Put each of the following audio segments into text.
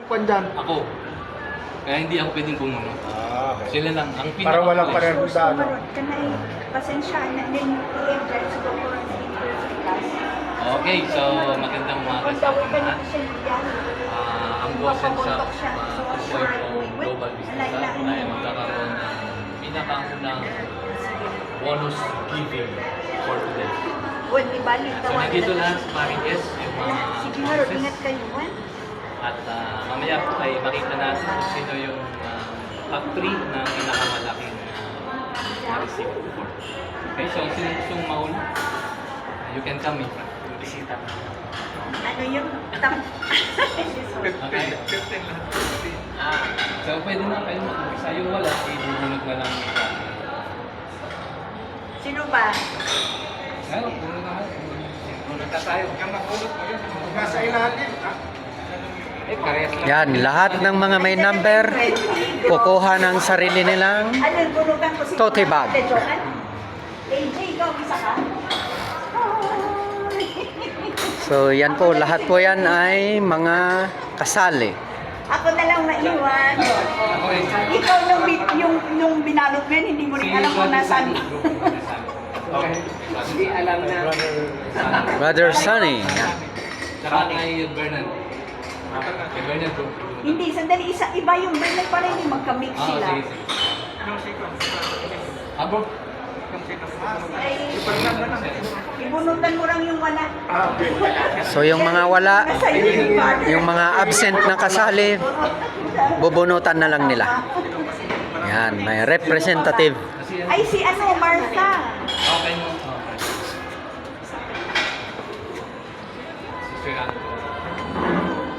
Pandyan. Ako. Kaya hindi ako pwedeng bumuno. Okay. Sila lang. Ang Para walang pinaka-pulis. pareho sa ano. Kanay, pasensya na din i-address ko po sa class. Okay, so magandang umaga Kung sa daw ating ka lahat. na siya niya, Ang boses sa mapapuntok siya. So, sure, Global Business Hub ay magkakaroon ng pinakaunang bonus giving for today. well, ibalik So nandito lahat sa Marites, yung mga Sige nga, bosses. ingat kayo, Juan. At mamaya po ay makita natin kung sino yung top 3 na pinakamalaking na-receive before. Okay, so sino gustong mauna? You can come in front. Bisita. Ano yung tam... Okay. So pwede na kayo mag-isa. Yung wala, ibubunot na lang yung Sino ba? Ngayon, puno na kayo. Bunot na tayo. Huwag kang makulot mo yun. Nasa ilalim. Eh, parehas lang. Yan, lahat ng mga may number, kukuha ng sarili nilang Ano yung bunugan ko si tote bag. Ate Johan? AJ, ikaw, isa ka? So yan po, lahat po yan ay mga kasali. Ako na lang naiwan. Ako eh. Ikaw yung binalot mo yun, hindi mo rin alam kung nasaan. Okay. Hindi alam na. Brother Sunny. Yan. Saka kay Bernard. Kay Bernard bro. Hindi, sandali, iba yung Bernard para hindi magka-mix sila. Sige, sige. Bro. Ay, ibunutan mo lang yung wala. So yung mga wala, Nasa iyo yung father. yung mga absent na kasali, bubunutan na lang nila. Yan, may representative. Kasi yan. Ay, si ano, Martha. Okay mo. Okay. Sister Anto.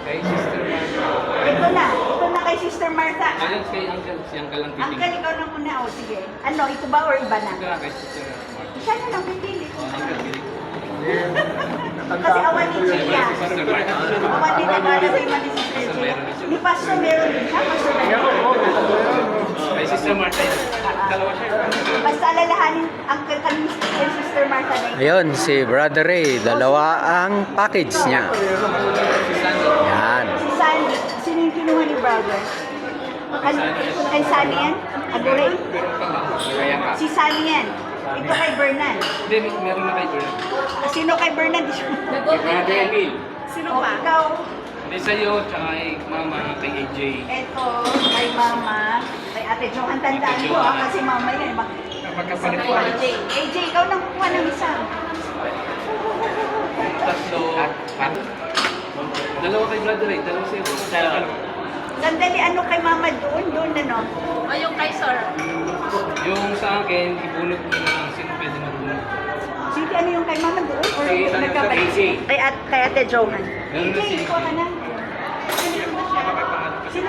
Kay Sister Martha. Ito na kay Sister Martha. Ayun, kay Uncle. Si Uncle ang Uncle, titingin. ikaw na muna. O, sige. Ano, ito ba or iba na? Ito na kay Sister Martha. Siya na lang pipili. Uncle, titingin. Kasi awan ni Gia. Sister Martha. Awan ni Nagara sa iba ni Sister Gia. Ni Pastor meron din siya. Pastor Kay Sister Martha. Dalawa siya. Basta alalahanin ang kay Sister Martha na yun. Ayun, si Brother Ray, dalawa ang package niya. Yan. Si Sandy. Sino yung kinuha ni brother? Kay Sandy yan? Aguray? Si Sandy yan. Ito kay Bernan. Hindi, meron na kay Bernard. Sino kay Bernan? Brother Emil. Sino ba? Ikaw. Hindi sa'yo, tsaka kay Mama, kay AJ. Ito, kay Mama. Kay Ate Jo. Ang tandaan ko kasi Mama yan. Magkapalit Kay AJ. AJ, ikaw nang kuha ng isa. Tatlo. Dalawa kay Brother Ray, dalawa sa'yo. Sandali, ano kay Mama doon ano? O yung kay Sir. Yung sa akin, ibunot mo na lang. Sino pwede magbunot? Sige, ano yung kay Mama doon? Or Kay nagkabalik? AJ. Kay Ate Johan. Meron na AJ, si ikaw ka na.